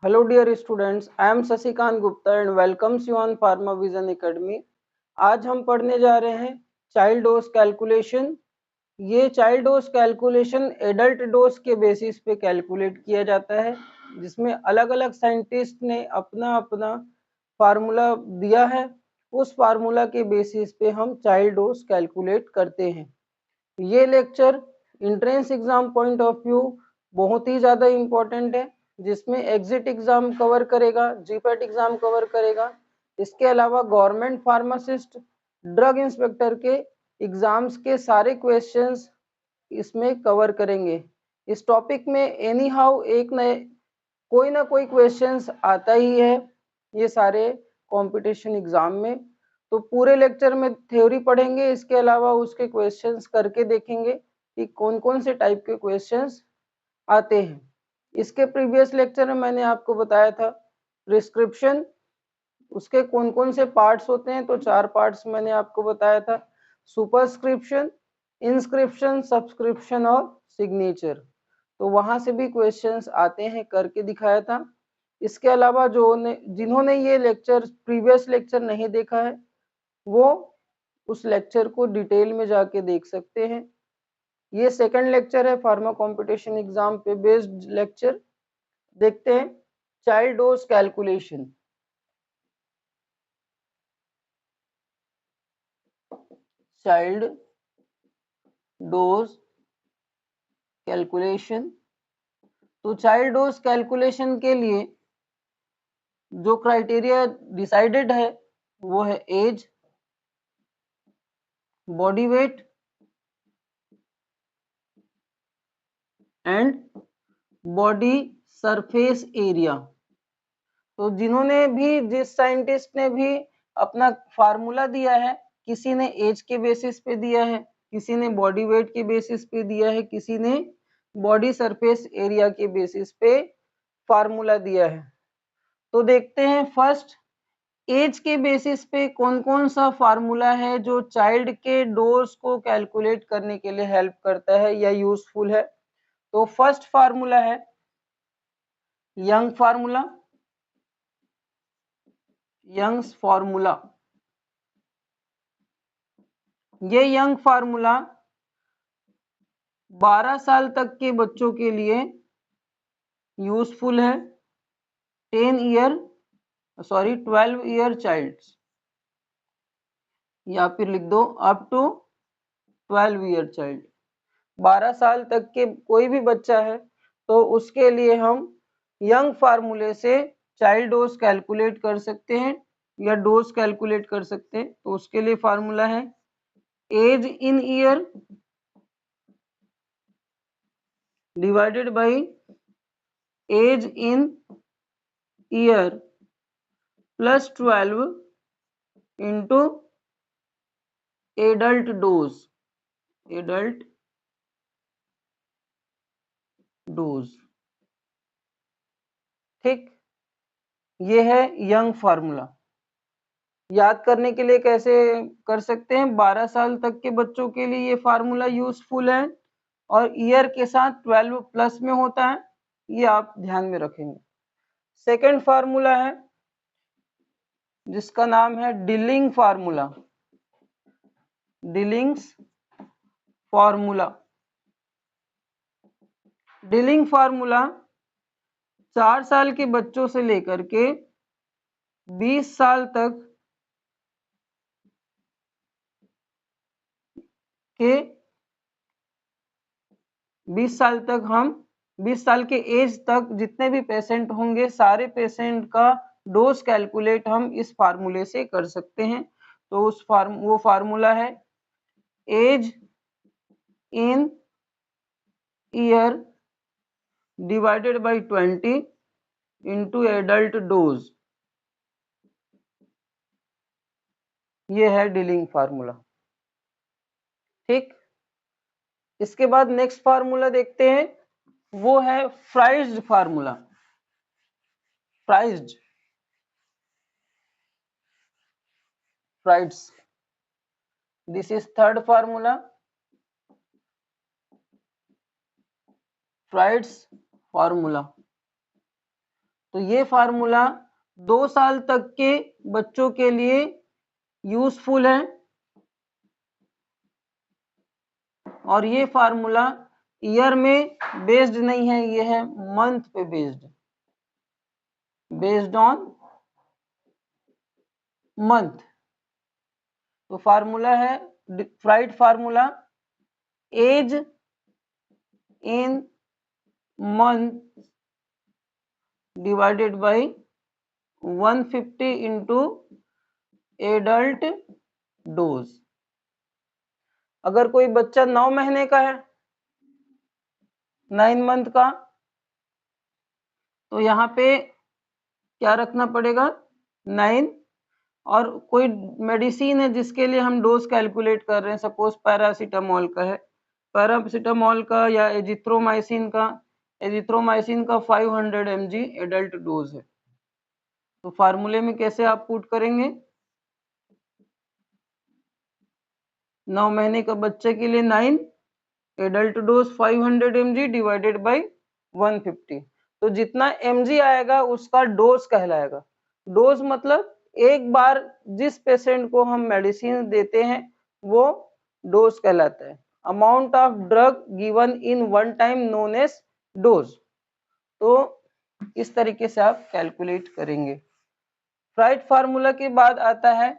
Hello dear students, I am Sasikant Gupta and welcomes you on Pharma Vision Academy। आज हम पढ़ने जा रहे हैं चाइल्ड डोज कैलकुलेशन। ये child dose calculation adult dose के बेसिस पे कैलकुलेट किया जाता है, जिसमें अलग अलग साइंटिस्ट ने अपना अपना फार्मूला दिया है। उस फार्मूला के बेसिस पे हम चाइल्ड डोज कैलकुलेट करते हैं। ये lecture entrance exam point of view बहुत ही ज़्यादा इम्पोर्टेंट है, जिसमें एग्जिट एग्जाम कवर करेगा, जीपैट एग्जाम कवर करेगा। इसके अलावा गवर्नमेंट फार्मासिस्ट, ड्रग इंस्पेक्टर के एग्जाम्स के सारे क्वेश्चंस इसमें कवर करेंगे। इस टॉपिक में एनी हाउ एक नए कोई ना कोई क्वेश्चंस आता ही है ये सारे कंपटीशन एग्जाम में। तो पूरे लेक्चर में थ्योरी पढ़ेंगे, इसके अलावा उसके क्वेश्चंस करके देखेंगे कि कौन कौन से टाइप के क्वेश्चंस आते हैं। इसके प्रीवियस लेक्चर में मैंने आपको बताया था प्रिस्क्रिप्शन, उसके कौन कौन से पार्ट्स होते हैं। तो 4 पार्ट्स मैंने आपको बताया था, सुपरस्क्रिप्शन, इंस्क्रिप्शन, सब्सक्रिप्शन और सिग्नेचर। तो वहां से भी क्वेश्चंस आते हैं, करके दिखाया था। इसके अलावा जिन्होंने ये लेक्चर प्रीवियस लेक्चर नहीं देखा है वो उस लेक्चर को डिटेल में जाके देख सकते हैं। ये सेकंड लेक्चर है फार्मा कंपटीशन एग्जाम पे बेस्ड लेक्चर। देखते हैं child dose calculation. Child dose calculation. तो चाइल्ड डोज कैलकुलेशन के लिए जो क्राइटेरिया डिसाइडेड है वो है age, body weight and body surface area. तो जिस साइंटिस्ट ने भी अपना फार्मूला दिया है, किसी ने एज के बेसिस पे दिया है, किसी ने बॉडी वेट के बेसिस पे दिया है, किसी ने बॉडी सरफेस एरिया के बेसिस पे फार्मूला दिया है। तो देखते हैं फर्स्ट एज के बेसिस पे कौन कौन सा फार्मूला है जो चाइल्ड के डोज को कैलकुलेट करने के लिए हेल्प करता है या यूजफुल है। तो फर्स्ट फार्मूला है यंग फार्मूला। यंग्स फार्मूला, ये यंग फार्मूला 12 साल तक के बच्चों के लिए यूजफुल है। 12 ईयर चाइल्ड्स, या फिर लिख दो अप टू 12 ईयर चाइल्ड। 12 साल तक के कोई भी बच्चा है तो उसके लिए हम यंग फार्मूले से चाइल्ड डोज कैलकुलेट कर सकते हैं या डोज कैलकुलेट कर सकते हैं। तो उसके लिए फार्मूला है age in year divided by age in year plus 12 into adult dose. Adult dose, ठीक। ये है यंग फार्मूला। याद करने के लिए कैसे कर सकते हैं, 12 साल तक के बच्चों के लिए ये फार्मूला यूजफुल है और ईयर के साथ 12 प्लस में होता है, ये आप ध्यान में रखेंगे। सेकंड फार्मूला है जिसका नाम है Dilling formula. Dilling's formula, Dilling formula 4 साल के बच्चों से लेकर के 20 साल तक के 20 साल तक हम 20 साल के एज तक जितने भी पेशेंट होंगे सारे पेशेंट का डोज कैलकुलेट हम इस फार्मूले से कर सकते हैं। तो वो फार्मूला है age in year divided by 20 into adult dose. ये है डिलिंग फार्मूला, ठीक। इसके बाद नेक्स्ट फार्मूला देखते हैं, वो है priced formula. Priced, price, this is third formula, price formula. तो ये फार्मूला 2 साल तक के बच्चों के लिए यूजफुल है और ये फार्मूला ईयर में बेस्ड नहीं है, ये है मंथ पे बेस्ड ऑन मंथ। तो फार्मूला है Fried formula, age in month divided by 150 into adult dose. अगर कोई बच्चा 9 महीने का है, 9 मंथ का, तो यहाँ पे क्या रखना पड़ेगा 9। और कोई मेडिसिन है जिसके लिए हम डोज कैलकुलेट कर रहे हैं, सपोज पैरासीटामोल का है, पैरासीटामोल का या एजिथ्रोमाइसिन का, एजिथ्रोमाइसिन का 500 mg एडल्ट डोज है। तो फार्मूले में कैसे आप पुट करेंगे, 9 महीने का बच्चे के लिए 9, adult dose 500 mg divided by 150। तो जितना mg आएगा उसका डोज कहलाएगा। डोज मतलब एक बार जिस पेशेंट को हम मेडिसिन देते हैं वो डोज कहलाता है। Amount of drug given in one time known as dose. तो इस तरीके से आप कैलकुलेट करेंगे। फ्राइड फार्मूला के बाद आता है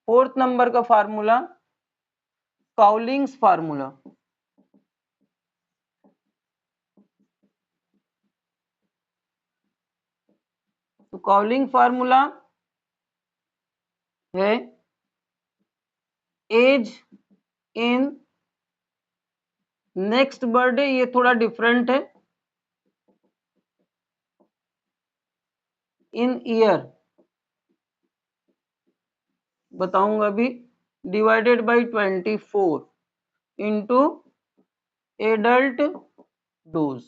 4th नंबर का फार्मूला, काउलिंग्स फार्मूला। तो काउलिंग फार्मूला है एज इन नेक्स्ट बर्थडे, ये थोड़ा डिफरेंट है, इन ईयर बताऊंगा अभी, divided by 24 into adult dose.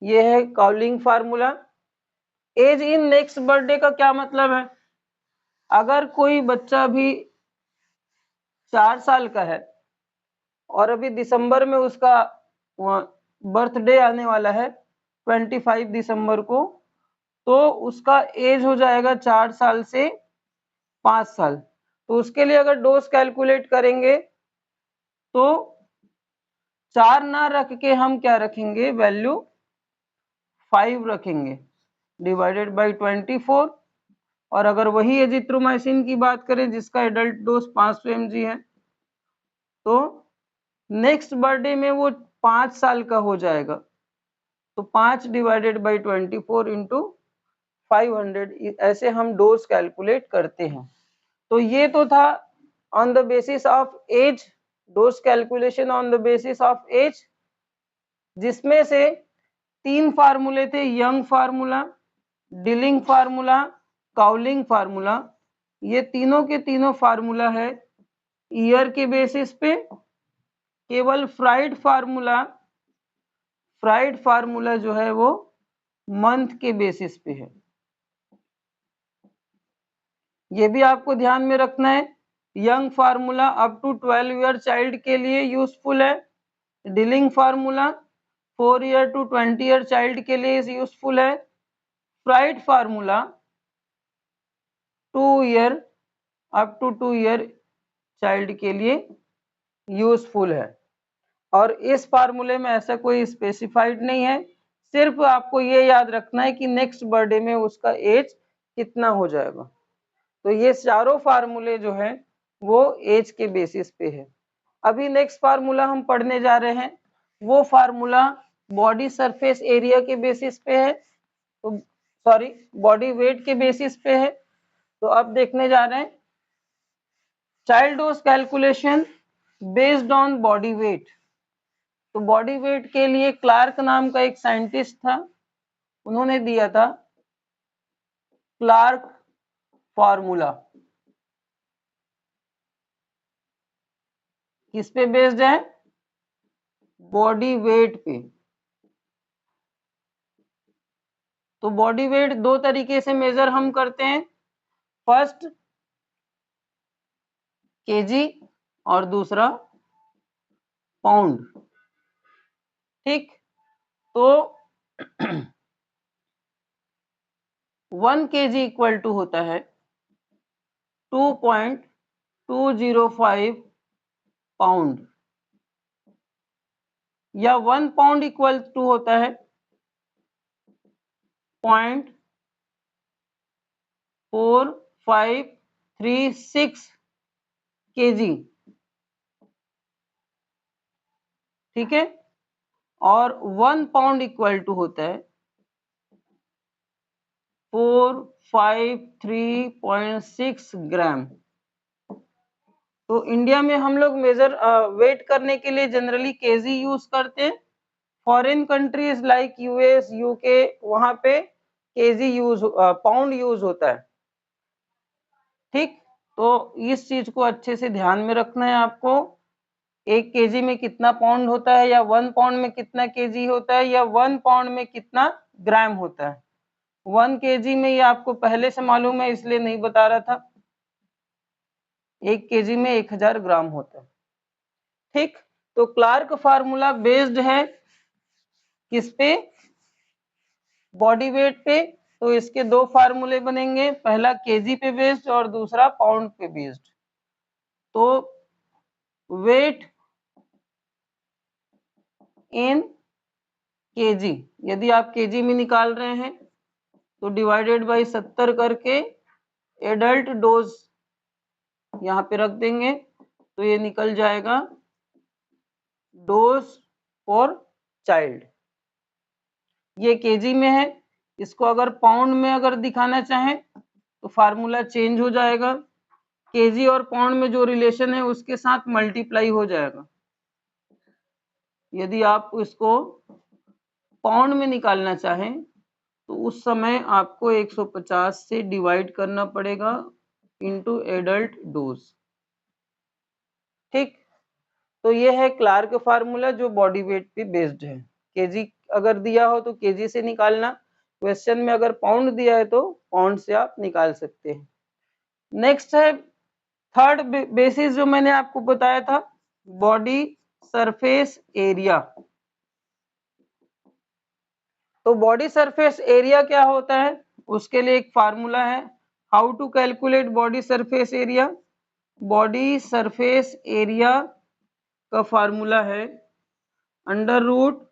ये है Cowling formula. Age in next birthday का क्या मतलब है, अगर कोई बच्चा भी 4 साल का है और अभी दिसंबर में उसका बर्थडे आने वाला है 25 दिसंबर को, तो उसका एज हो जाएगा 4 साल से 5 साल। तो उसके लिए अगर डोज कैलकुलेट करेंगे तो 4 ना रख के हम क्या रखेंगे, वैल्यू 5 रखेंगे डिवाइडेड बाय 24। और अगर वही एजिथ्रोमाइसिन की बात करें जिसका एडल्ट डोज 500 mg है, तो नेक्स्ट बर्थडे में वो 5 साल का हो जाएगा। तो 5 डिवाइडेड बाय 24 इंटू 500, ऐसे हम डोज कैलकुलेट करते हैं। तो ये तो था on the basis of age, dose calculation on the basis of age, जिसमें से 3 फार्मूले थे, Young formula, Dilling formula, Cowling formula. ये तीनों के तीनों फार्मूला है ईयर के बेसिस पे। केवल फ्राइड फार्मूला जो है वो मंथ के बेसिस पे है। ये भी आपको ध्यान में रखना है। Young formula up to 12 year child के लिए यूजफुल है। Dilling formula 4 year to 20 year child के लिए यूजफुल है। Fried formula 2 year up to 2 year child के लिए यूजफुल है। और इस फार्मूले में ऐसा कोई स्पेसिफाइड नहीं है, सिर्फ आपको ये याद रखना है कि नेक्स्ट बर्थडे में उसका एज कितना हो जाएगा। तो ये चारों फार्मूले जो है वो एज के बेसिस पे है। अभी नेक्स्ट फार्मूला हम पढ़ने जा रहे हैं, वो फार्मूला बॉडी सरफेस एरिया के बेसिस पे है, तो सॉरी बॉडी वेट के बेसिस पे है। तो अब देखने जा रहे हैं child dose calculation based on body weight. तो बॉडी वेट के लिए क्लार्क नाम का एक साइंटिस्ट था, उन्होंने दिया था क्लार्क फार्मूला। किस पे बेस्ड है, बॉडी वेट पे। तो बॉडी वेट दो तरीके से मेजर हम करते हैं, फर्स्ट केजी और दूसरा पाउंड। ठीक, तो 1 kg इक्वल टू होता है 2.205 पाउंड, या 1 पाउंड इक्वल टू होता है 0.4536 kg, ठीक है। और 1 पाउंड इक्वल टू होता है 453.6 ग्राम। तो इंडिया में हम लोग मेजर वेट करने के लिए जनरली केजी यूज करते हैं। Foreign countries like US, UK, वहां पे केजी यूज पाउंड यूज होता है, ठीक। तो इस चीज को अच्छे से ध्यान में रखना है आपको। 1 केजी में कितना पाउंड होता है, या 1 पाउंड में कितना केजी होता है, या 1 पाउंड में कितना ग्राम होता है। 1 केजी में ये आपको पहले से मालूम है, इसलिए नहीं बता रहा था। 1 केजी में 1000 ग्राम होता है, ठीक। तो क्लार्क फार्मूला बेस्ड है किस पे, बॉडी वेट पे। तो इसके दो फार्मूले बनेंगे, पहला केजी पे बेस्ड और दूसरा पाउंड पे बेस्ड। तो वेट इन केजी, यदि आप केजी में निकाल रहे हैं तो डिवाइडेड बाई 70 करके एडल्ट डोज यहाँ पे रख देंगे, तो ये निकल जाएगा डोज फॉर चाइल्ड। ये केजी में है, इसको अगर पाउंड में अगर दिखाना चाहें तो फार्मूला चेंज हो जाएगा। केजी और पाउंड में जो रिलेशन है उसके साथ मल्टीप्लाई हो जाएगा। यदि आप इसको पाउंड में निकालना चाहें तो उस समय आपको 150 से डिवाइड करना पड़ेगा इनटू एडल्ट डोज, ठीक। तो ये है क्लार्क फार्मूला जो बॉडी वेट पे बेस्ड है। केजी अगर दिया हो तो केजी से निकालना, क्वेश्चन में अगर पाउंड दिया है तो पाउंड से आप निकाल सकते हैं। नेक्स्ट है थर्ड बेसिस जो मैंने आपको बताया था, बॉडी सरफेस एरिया। तो बॉडी सरफेस एरिया क्या होता है, उसके लिए एक फार्मूला है। How to calculate body surface area. Body surface area का फार्मूला है under root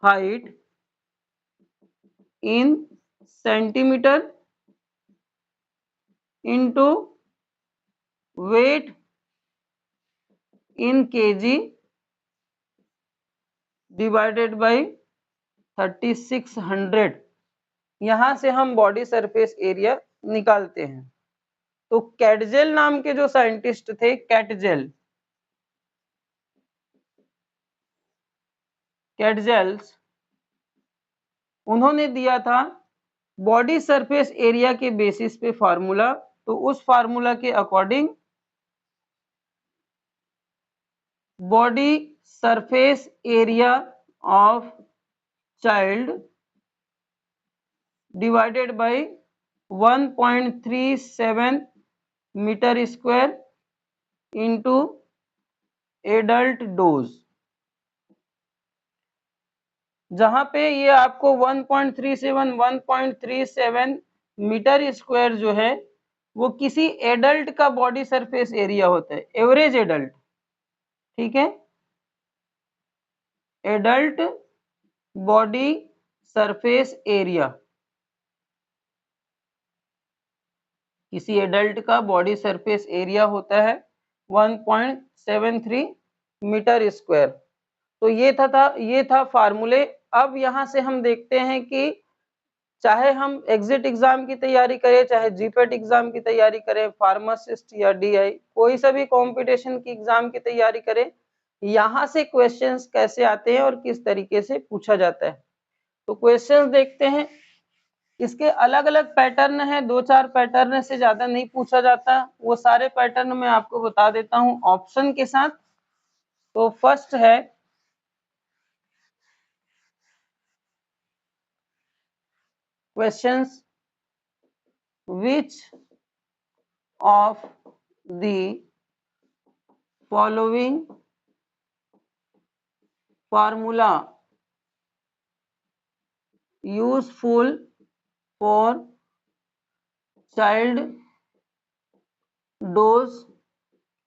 height in centimeter into weight in KG divided by 3600। यहां से हम बॉडी सरफेस एरिया निकालते हैं। तो कैटजेल नाम के जो साइंटिस्ट थे, कैटजेल्स, उन्होंने दिया था बॉडी सरफेस एरिया के बेसिस पे फार्मूला। तो उस फार्मूला के according body surface area of child divided by 1.37 meter square into adult dose. जहां पे ये आपको 1.37 मीटर स्क्वायर जो है वो किसी एडल्ट का बॉडी सरफेस एरिया होता है, एवरेज एडल्ट, ठीक है। एडल्ट बॉडी सरफेस एरिया, किसी एडल्ट का बॉडी सरफेस एरिया होता है 1.73 मीटर स्क्वायर। तो ये था फार्मूले। अब यहां से हम देखते हैं कि चाहे हम एग्जिट एग्जाम की तैयारी करें, चाहे जीपेट एग्जाम की तैयारी करें, फार्मासिस्ट या डीआई, कोई सा भी कंपटीशन की एग्जाम की तैयारी करें, यहाँ से क्वेश्चंस कैसे आते हैं और किस तरीके से पूछा जाता है। तो क्वेश्चंस देखते हैं। इसके अलग अलग पैटर्न है, 2-4 पैटर्न से ज्यादा नहीं पूछा जाता। वो सारे पैटर्न मैं आपको बता देता हूँ ऑप्शन के साथ। तो फर्स्ट है questions which of the following formula useful for child dose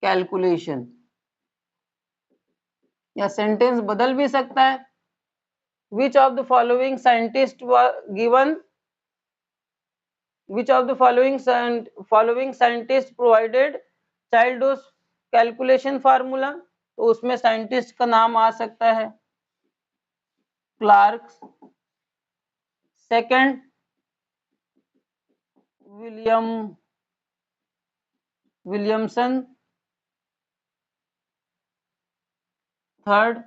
calculation, या सेंटेंस बदल भी सकता है। Which of the following scientist given which of the following scientist provided child dose calculation formula, तो उसमें साइंटिस्ट का नाम आ सकता है Clark, second Williamson, third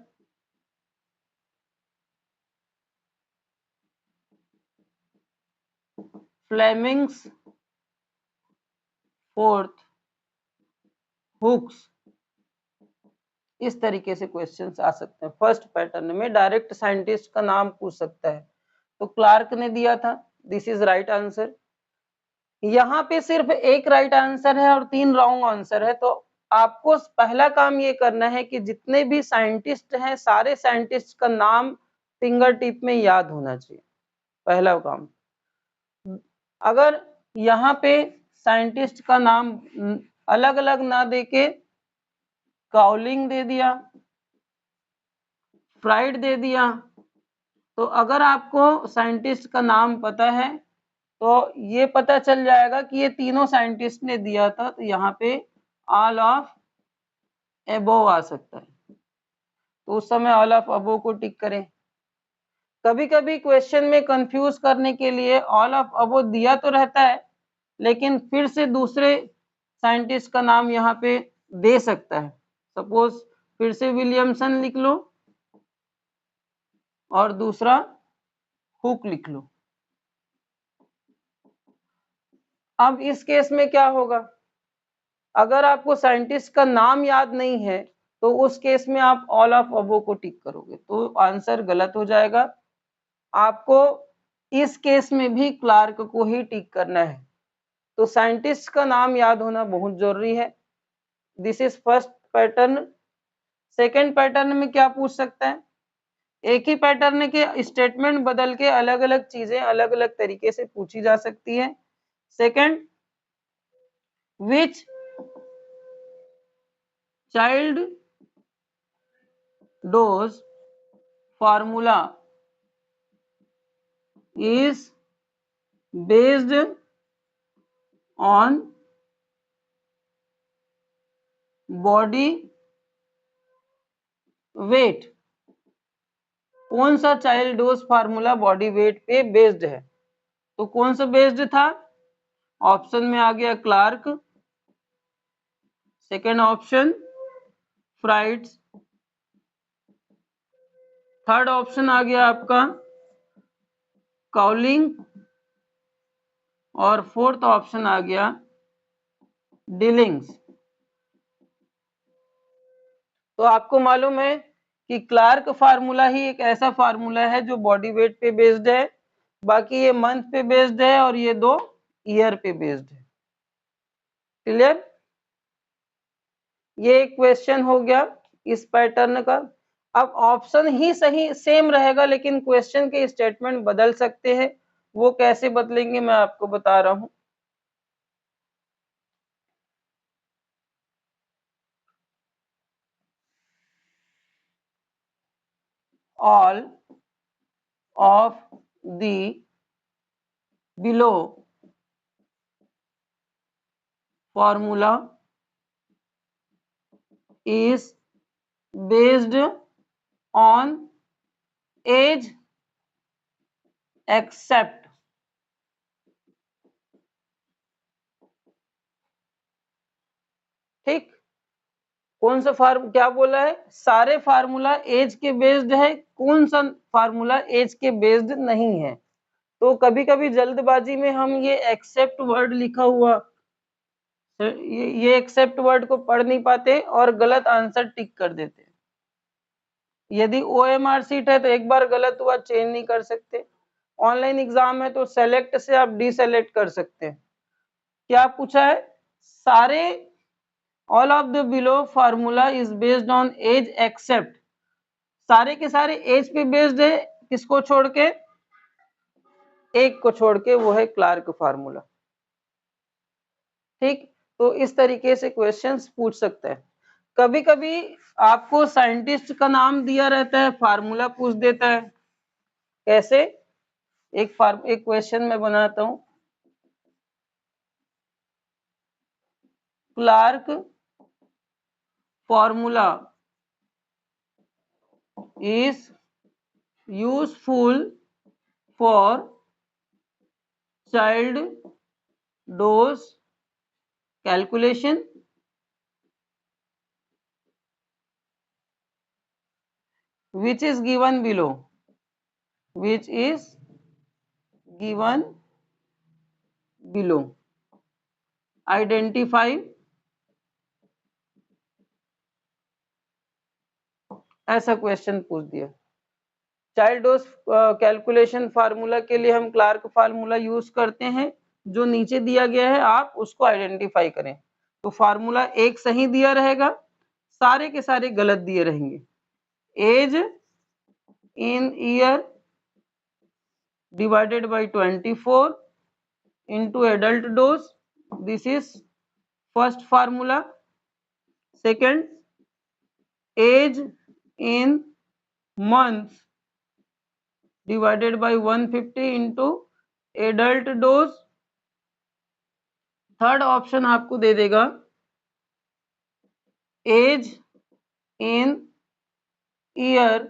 Fleming's, fourth Hooks. इस तरीके से क्वेश्चंस आ सकते हैं। फर्स्ट पैटर्न में डायरेक्ट साइंटिस्ट का नाम पूछ सकता है, तो क्लार्क ने दिया था, दिस इज राइट आंसर। यहाँ पे सिर्फ एक राइट आंसर है और 3 रॉन्ग आंसर है, तो आपको पहला काम ये करना है कि जितने भी साइंटिस्ट हैं सारे साइंटिस्ट का नाम फिंगर टिप में याद होना चाहिए, पहला काम। अगर यहाँ पे साइंटिस्ट का नाम अलग अलग ना देके काउलिंग दे दिया, फ्राइड दे दिया, तो अगर आपको साइंटिस्ट का नाम पता है तो ये पता चल जाएगा कि ये तीनों साइंटिस्ट ने दिया था, तो यहाँ पे ऑल ऑफ एबोव आ सकता है, तो उस समय ऑल ऑफ अबोव को टिक करें। कभी कभी क्वेश्चन में कंफ्यूज करने के लिए ऑल ऑफ अबोव दिया तो रहता है, लेकिन फिर से दूसरे साइंटिस्ट का नाम यहाँ पे दे सकता है। सपोज फिर से विलियमसन लिख लो और दूसरा हुक लिख लो। अब इस केस में क्या होगा, अगर आपको साइंटिस्ट का नाम याद नहीं है तो उस केस में आप ऑल ऑफ अबोव को टिक करोगे, तो आंसर गलत हो जाएगा। आपको इस केस में भी क्लार्क को ही टिक करना है, तो साइंटिस्ट का नाम याद होना बहुत जरूरी है। This is first pattern. Second pattern में क्या पूछ सकता है, एक ही पैटर्न के स्टेटमेंट बदल के अलग अलग चीजें अलग अलग तरीके से पूछी जा सकती है। Second, which child dose formula is based on body weight, कौन सा child dose formula body weight पे बेस्ड है, तो कौन सा बेस्ड था, ऑप्शन में आ गया Clark, second option Fried's, third option आ गया आपका काउलिंग, और फोर्थ ऑप्शन आ गया डिलिंग्स। तो आपको मालूम है कि क्लार्क फार्मूला ही एक ऐसा फार्मूला है जो बॉडी वेट पे बेस्ड है, बाकी ये मंथ पे बेस्ड है और ये 2 ईयर पे बेस्ड है। क्लियर, ये एक क्वेश्चन हो गया इस पैटर्न का। अब ऑप्शन ही सही सेम रहेगा लेकिन क्वेश्चन के स्टेटमेंट बदल सकते हैं, वो कैसे बदलेंगे मैं आपको बता रहा हूं। All of the below formula is based on age except, ठीक, कौन सा फार्म क्या बोला है, सारे फार्मूला एज के बेस्ड है, कौन सा फार्मूला एज के बेस्ड नहीं है। तो कभी कभी जल्दबाजी में हम ये एक्सेप्ट वर्ड लिखा हुआ, ये एक्सेप्ट वर्ड को पढ़ नहीं पाते और गलत आंसर टिक कर देते। यदि OMR सीट है तो एक बार गलत हुआ चेंज नहीं कर सकते, ऑनलाइन एग्जाम है तो सेलेक्ट से आप डीसेलेक्ट कर सकते हैं। क्या पूछा है, सारे all of the below formula is based on age except, सारे के सारे एज पे बेस्ड है, किसको छोड़ के, एक को छोड़ के, वो है क्लार्क फार्मूला। ठीक, तो इस तरीके से क्वेश्चंस पूछ सकते हैं। कभी कभी आपको साइंटिस्ट का नाम दिया रहता है, फार्मूला पूछ देता है। कैसे? एक क्वेश्चन मैं बनाता हूं। Clark formula is useful for child dose calculation which is given below, which is given below. Identify, ऐसा क्वेश्चन पूछ दिया। चाइल्ड डोज कैलकुलेशन फार्मूला के लिए हम क्लार्क फार्मूला यूज करते हैं, जो नीचे दिया गया है आप उसको आइडेंटिफाई करें। तो फार्मूला एक सही दिया रहेगा, सारे के सारे गलत दिए रहेंगे। Age in year divided by 24 into adult dose, this is first formula. Second, age in months divided by 150 into adult dose. Third option आपको दे देगा age in year,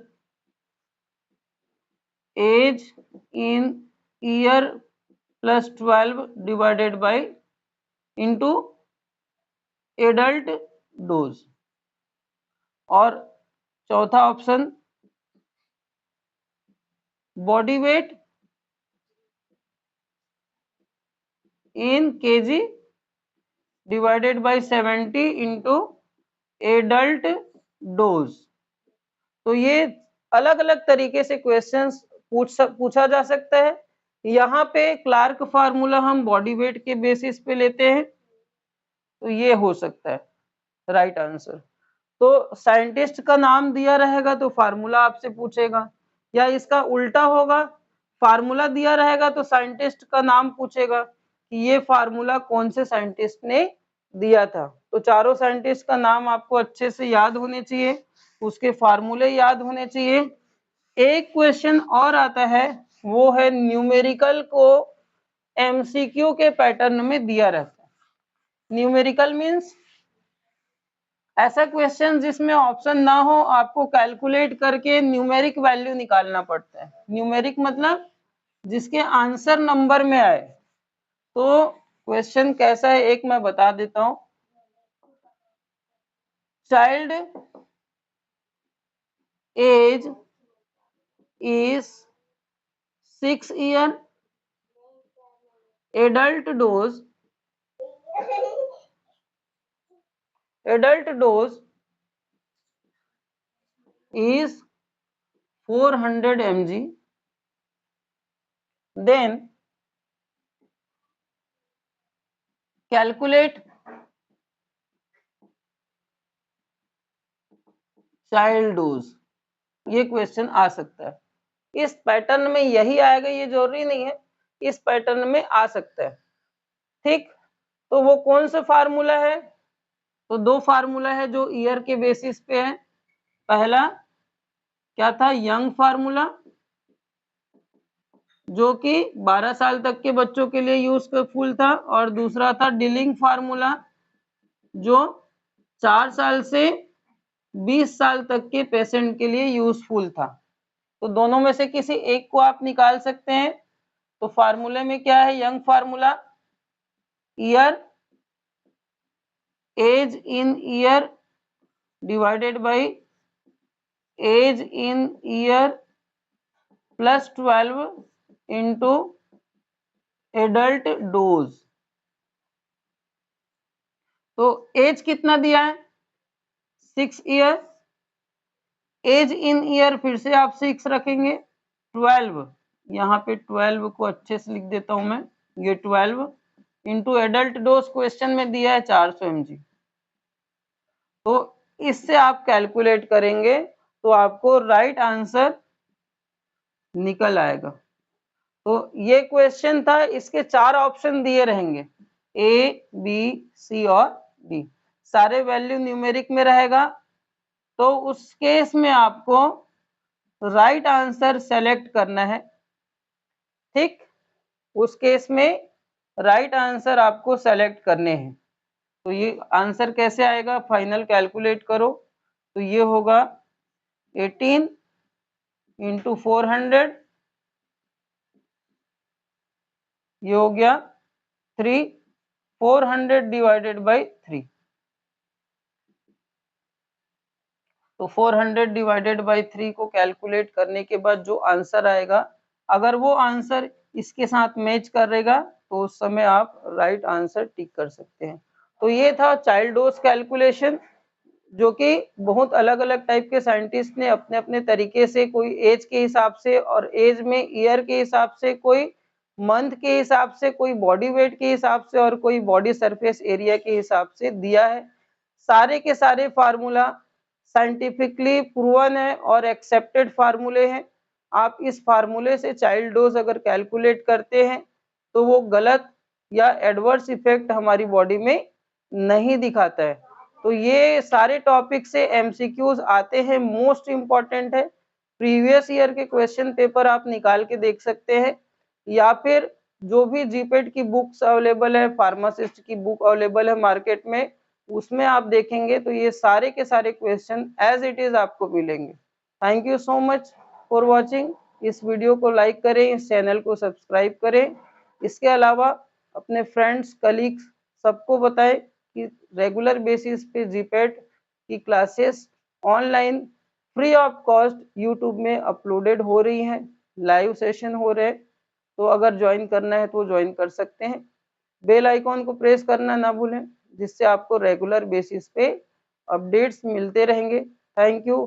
age in year plus 12 divided by into adult dose. और चौथा option body weight in KG divided by 70 into adult dose. तो ये अलग अलग तरीके से क्वेश्चंस पूछा जा सकता है। यहाँ पे क्लार्क फार्मूला हम बॉडी वेट के बेसिस पे लेते हैं, तो ये हो सकता है राइट आंसर। तो साइंटिस्ट का नाम दिया रहेगा तो फार्मूला आपसे पूछेगा, या इसका उल्टा होगा, फार्मूला दिया रहेगा तो साइंटिस्ट का नाम पूछेगा कि ये फार्मूला कौन से साइंटिस्ट ने दिया था। तो चारों साइंटिस्ट का नाम आपको अच्छे से याद होने चाहिए, उसके फार्मूले याद होने चाहिए। एक क्वेश्चन और आता है, वो है न्यूमेरिकल को एमसीक्यू के पैटर्न में दिया रहता है। न्यूमेरिकल मीन्स ऐसा क्वेश्चन जिसमें ऑप्शन ना हो, आपको कैलकुलेट करके न्यूमेरिक वैल्यू निकालना पड़ता है। न्यूमेरिक मतलब जिसके आंसर नंबर में आए। तो क्वेश्चन कैसा है एक मैं बता देता हूं। Child age is 6 year, adult dose is 400 mg, then calculate child dose। ये क्वेश्चन आ सकता है, इस पैटर्न में यही आएगा, ये जरूरी नहीं है, इस पैटर्न में आ सकता है। ठीक, तो वो कौन सा फार्मूला है? तो दो फार्मूला है जो ईयर के बेसिस पे है। पहला क्या था? यंग फार्मूला, जो कि 12 साल तक के बच्चों के लिए यूजफुल था, और दूसरा था डिलिंग फार्मूला, जो 4 साल से 20 साल तक के पेशेंट के लिए यूजफुल था। तो दोनों में से किसी एक को आप निकाल सकते हैं। तो फार्मूले में क्या है? Young formula, year, age in year divided by age in year plus 12 into adult dose. तो एज कितना दिया है? 6 ईयर। एज इन ईयर फिर से आप 6 रखेंगे, 12, यहाँ पे 12 को अच्छे से लिख देता हूं मैं, ये 12 इंटू एडल्ट डोज क्वेश्चन में दिया है 400 mg। तो इससे आप कैलकुलेट करेंगे तो आपको राइट आंसर निकल आएगा। तो ये क्वेश्चन था, इसके 4 ऑप्शन दिए रहेंगे, ए बी सी और डी, सारे वैल्यू न्यूमेरिक में रहेगा। तो उस केस में आपको राइट आंसर सेलेक्ट करना है। ठीक, उस केस में राइट आंसर आपको सेलेक्ट करने हैं। तो ये आंसर कैसे आएगा, फाइनल कैलकुलेट करो, तो ये होगा 18 इंटू 400, ये हो गया 3, 400 डिवाइडेड बाई 3। तो 400 डिवाइडेड बाई 3 को कैलकुलेट करने के बाद जो आंसर आएगा, अगर वो आंसर इसके साथ मैच करेगा तो उस समय आप राइट आंसर टिक कर सकते हैं। तो ये था चाइल्ड डोज कैलकुलेशन, जो कि बहुत अलग अलग टाइप के साइंटिस्ट ने अपने अपने तरीके से, कोई एज के हिसाब से, और एज में ईयर के हिसाब से, कोई मंथ के हिसाब से, कोई बॉडी वेट के हिसाब से, और कोई बॉडी सरफेस एरिया के हिसाब से दिया है। सारे के सारे फार्मूला साइंटिफिकली प्रूवन है और एक्सेप्टेड फार्मूले हैं। आप इस फार्मूले से चाइल्ड डोज अगर कैलकुलेट करते हैं तो वो गलत या एडवर्स इफेक्ट हमारी बॉडी में नहीं दिखाता है। तो ये सारे टॉपिक से एमसीक्यूज आते हैं, मोस्ट इम्पॉर्टेंट है। प्रीवियस ईयर के क्वेश्चन पेपर आप निकाल के देख सकते हैं, या फिर जो भी जीपेट की बुक्स अवेलेबल है, फार्मासिस्ट की बुक अवेलेबल है मार्केट में, उसमें आप देखेंगे तो ये सारे के सारे क्वेश्चन एज इट इज आपको मिलेंगे। Thank you so much for watching. इस वीडियो को लाइक करें, इस चैनल को सब्सक्राइब करें। इसके अलावा अपने फ्रेंड्स, कलीग्स सबको बताएं कि रेगुलर बेसिस पे जीपेट की classes online free of cost YouTube में अपलोडेड हो रही हैं, लाइव सेशन हो रहे हैं। तो अगर ज्वाइन करना है तो ज्वाइन कर सकते हैं। बेल आइकॉन को प्रेस करना ना भूलें, जिससे आपको रेगुलर बेसिस पे अपडेट्स मिलते रहेंगे। Thank you.